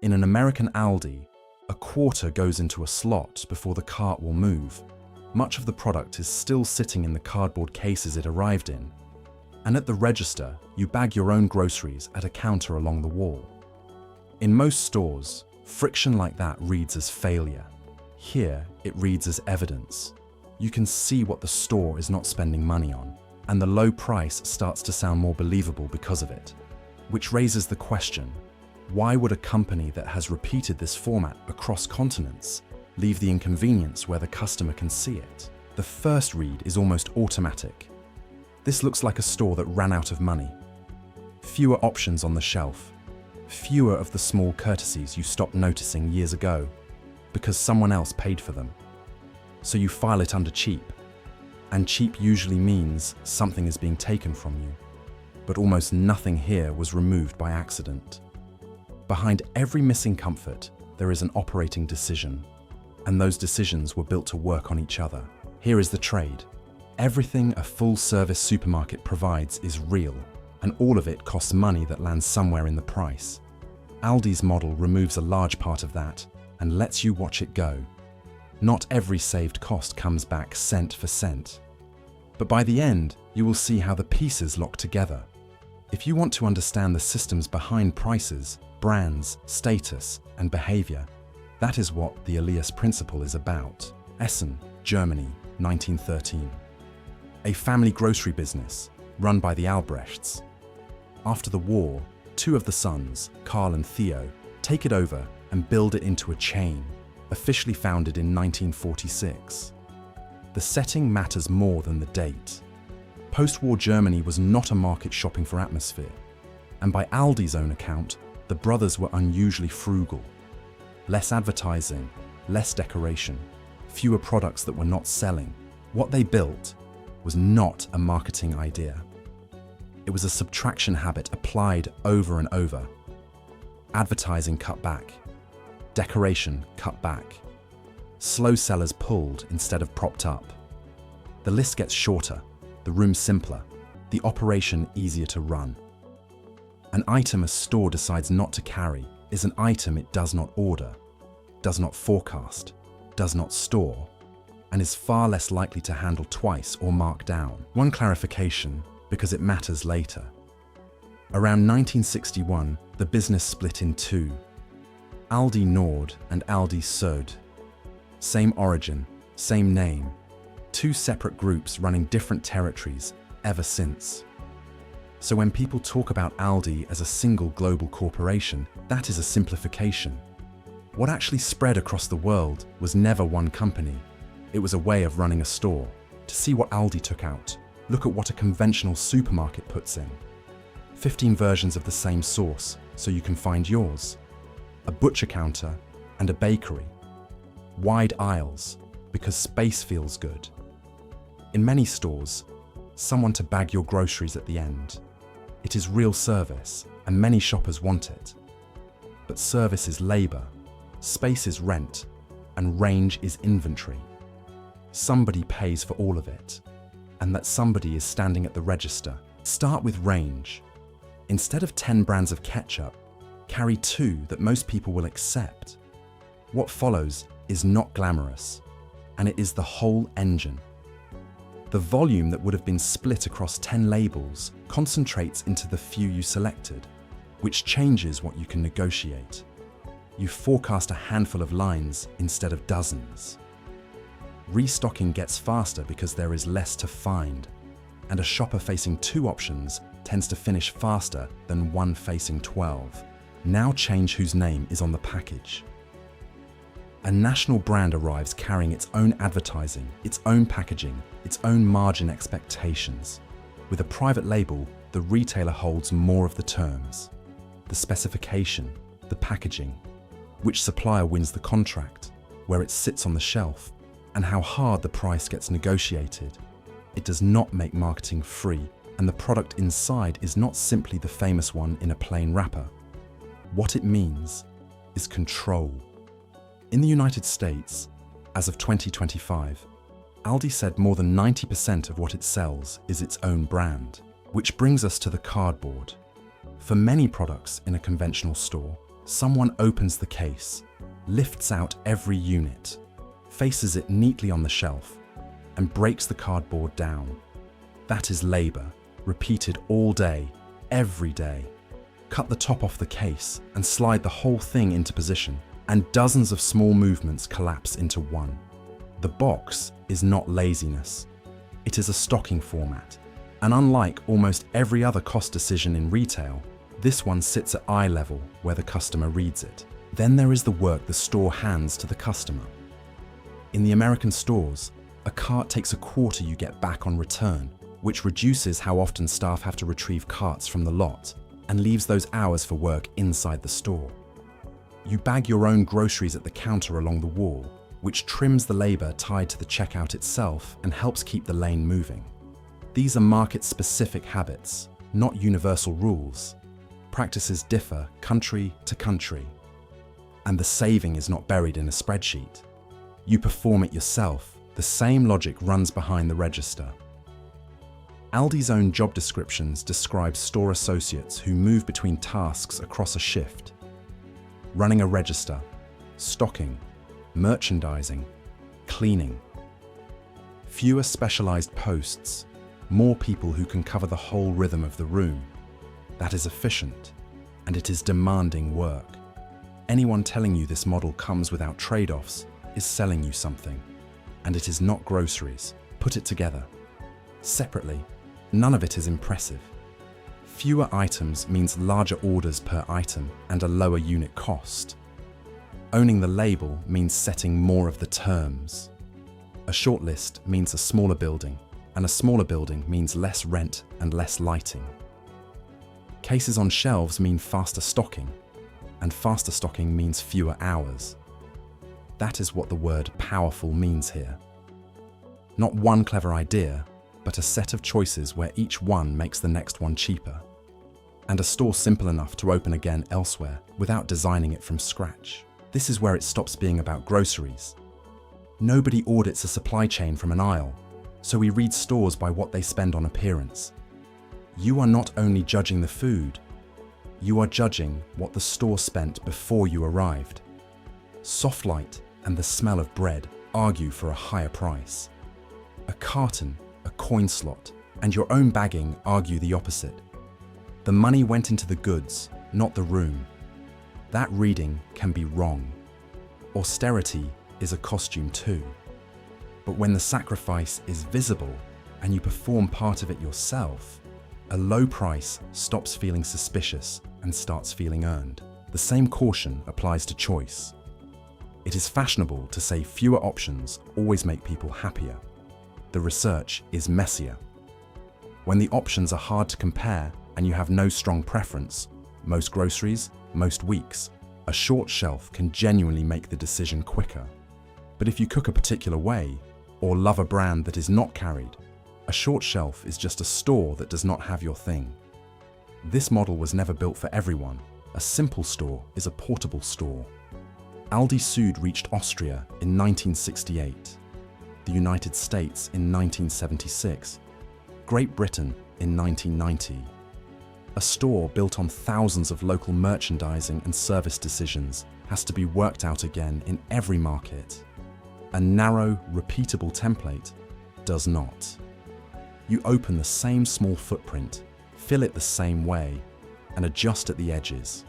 In an American Aldi, a quarter goes into a slot before the cart will move. Much of the product is still sitting in the cardboard cases it arrived in. And at the register, you bag your own groceries at a counter along the wall. In most stores, friction like that reads as failure. Here, it reads as evidence. You can see what the store is not spending money on, and the low price starts to sound more believable because of it. Which raises the question, why would a company that has repeated this format across continents leave the inconvenience where the customer can see it? The first read is almost automatic. This looks like a store that ran out of money. Fewer options on the shelf. Fewer of the small courtesies you stopped noticing years ago because someone else paid for them. So you file it under cheap. And cheap usually means something is being taken from you. But almost nothing here was removed by accident. Behind every missing comfort, there is an operating decision. And those decisions were built to work on each other. Here is the trade. Everything a full-service supermarket provides is real, and all of it costs money that lands somewhere in the price. Aldi's model removes a large part of that and lets you watch it go. Not every saved cost comes back cent for cent. But by the end, you will see how the pieces lock together. If you want to understand the systems behind prices, brands, status, and behavior, that is what the Elias principle is about. Essen, Germany, 1913. A family grocery business run by the Albrechts. After the war, two of the sons, Karl and Theo, take it over and build it into a chain, officially founded in 1946. The setting matters more than the date. Post-war Germany was not a market shopping for atmosphere, and by Aldi's own account, the brothers were unusually frugal. Less advertising, less decoration, fewer products that were not selling. What they built was not a marketing idea. It was a subtraction habit applied over and over. Advertising cut back. Decoration cut back. Slow sellers pulled instead of propped up. The list gets shorter, the room simpler, the operation easier to run. An item a store decides not to carry is an item it does not order, does not forecast, does not store, and is far less likely to handle twice or mark down. One clarification, because it matters later. Around 1961, the business split in two. Aldi Nord and Aldi Sud. Same origin, same name. Two separate groups running different territories ever since. So when people talk about Aldi as a single global corporation, that is a simplification. What actually spread across the world was never one company. It was a way of running a store. To see what Aldi took out, look at what a conventional supermarket puts in. 15 versions of the same sauce, so you can find yours. A butcher counter and a bakery. Wide aisles, because space feels good. In many stores, someone to bag your groceries at the end. It is real service, and many shoppers want it. But service is labor, space is rent, and range is inventory. Somebody pays for all of it, and that somebody is standing at the register. Start with range. Instead of 10 brands of ketchup, carry 2 that most people will accept. What follows is not glamorous, and it is the whole engine. The volume that would have been split across 10 labels concentrates into the few you selected, which changes what you can negotiate. You forecast a handful of lines instead of dozens. Restocking gets faster because there is less to find, and a shopper facing 2 options tends to finish faster than one facing 12. Now change whose name is on the package. A national brand arrives carrying its own advertising, its own packaging, its own margin expectations. With a private label, the retailer holds more of the terms. The specification, the packaging, which supplier wins the contract, where it sits on the shelf, and how hard the price gets negotiated. It does not make marketing free, and the product inside is not simply the famous one in a plain wrapper. What it means is control. In the United States, as of 2025, Aldi said more than 90% of what it sells is its own brand, which brings us to the cardboard. For many products in a conventional store, Someone opens the case, lifts out every unit, faces it neatly on the shelf, and breaks the cardboard down. That is labor, repeated all day, every day. Cut the top off the case and slide the whole thing into position, and dozens of small movements collapse into one. The box is not laziness. It is a stocking format, and unlike almost every other cost decision in retail, this one sits at eye level where the customer reads it. Then there is the work the store hands to the customer. In the American stores, a cart takes a quarter you get back on return, which reduces how often staff have to retrieve carts from the lot and leaves those hours for work inside the store. You bag your own groceries at the counter along the wall, which trims the labor tied to the checkout itself and helps keep the lane moving. These are market-specific habits, not universal rules. Practices differ country to country, and the saving is not buried in a spreadsheet. You perform it yourself. The same logic runs behind the register. Aldi's own job descriptions describe store associates who move between tasks across a shift: running a register, stocking, merchandising, cleaning. Fewer specialized posts, more people who can cover the whole rhythm of the room. That is efficient, and it is demanding work. Anyone telling you this model comes without trade-offs is selling you something, and it is not groceries. Put it together. Separately, none of it is impressive. Fewer items means larger orders per item and a lower unit cost. Owning the label means setting more of the terms. A short list means a smaller building, and a smaller building means less rent and less lighting. Cases on shelves mean faster stocking, and faster stocking means fewer hours. That is what the word powerful means here. Not one clever idea, but a set of choices where each one makes the next one cheaper. And a store simple enough to open again elsewhere without designing it from scratch. This is where it stops being about groceries. Nobody audits a supply chain from an aisle, so we read stores by what they spend on appearance. You are not only judging the food, you are judging what the store spent before you arrived. Soft light and the smell of bread argue for a higher price. A carton, a coin slot, and your own bagging argue the opposite. The money went into the goods, not the room. That reading can be wrong. Austerity is a costume too. But when the sacrifice is visible and you perform part of it yourself, a low price stops feeling suspicious and starts feeling earned. The same caution applies to choice. It is fashionable to say fewer options always make people happier. The research is messier. When the options are hard to compare and you have no strong preference, most groceries, most weeks, a short shelf can genuinely make the decision quicker. But if you cook a particular way, or love a brand that is not carried, a short shelf is just a store that does not have your thing. This model was never built for everyone. A simple store is a portable store. Aldi Süd reached Austria in 1968, the United States in 1976, Great Britain in 1990. A store built on thousands of local merchandising and service decisions has to be worked out again in every market. A narrow, repeatable template does not. You open the same small footprint, fill it the same way, and adjust at the edges.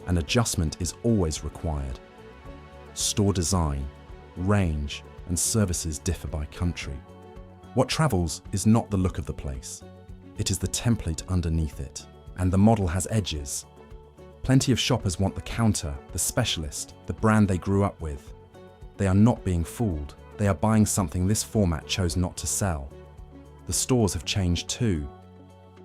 An adjustment is always required. Store design, range, and services differ by country. What travels is not the look of the place. It is the template underneath it, and the model has edges. Plenty of shoppers want the counter, the specialist, the brand they grew up with. They are not being fooled. They are buying something this format chose not to sell. The stores have changed too.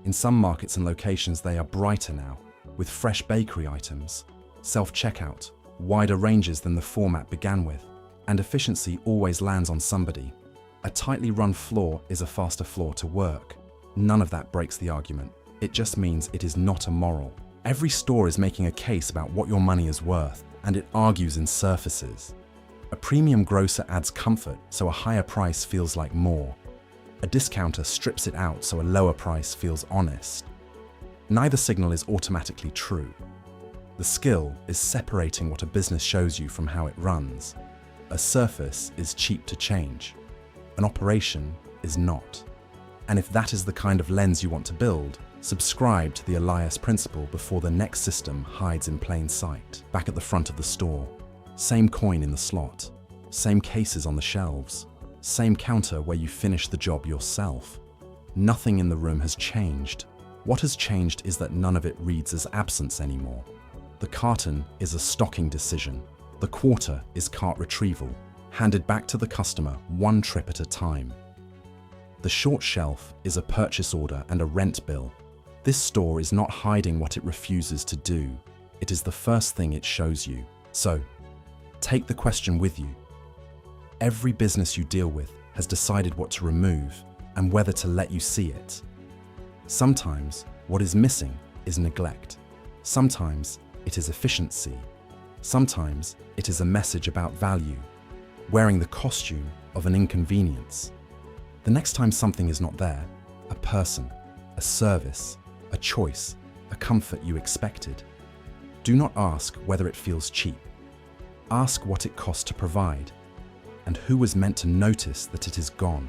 In some markets and locations they are brighter now, with fresh bakery items, self-checkout, wider ranges than the format began with, and efficiency always lands on somebody. A tightly run floor is a faster floor to work. None of that breaks the argument. It just means it is not immoral. Every store is making a case about what your money is worth, and it argues in surfaces. A premium grocer adds comfort, so a higher price feels like more. A discounter strips it out, so a lower price feels honest. Neither signal is automatically true. The skill is separating what a business shows you from how it runs. A surface is cheap to change. An operation is not. And if that is the kind of lens you want to build, subscribe to the Elias principle before the next system hides in plain sight. Back at the front of the store, same coin in the slot, same cases on the shelves, same counter where you finish the job yourself. Nothing in the room has changed. What has changed is that none of it reads as absence anymore. The carton is a stocking decision. The quarter is cart retrieval, handed back to the customer one trip at a time. The short shelf is a purchase order and a rent bill. This store is not hiding what it refuses to do. It is the first thing it shows you. So, take the question with you. Every business you deal with has decided what to remove and whether to let you see it. Sometimes what is missing is neglect. Sometimes it is efficiency. Sometimes it is a message about value, wearing the costume of an inconvenience. The next time something is not there, a person, a service, a choice, a comfort you expected, do not ask whether it feels cheap. Ask what it cost to provide, and who was meant to notice that it is gone.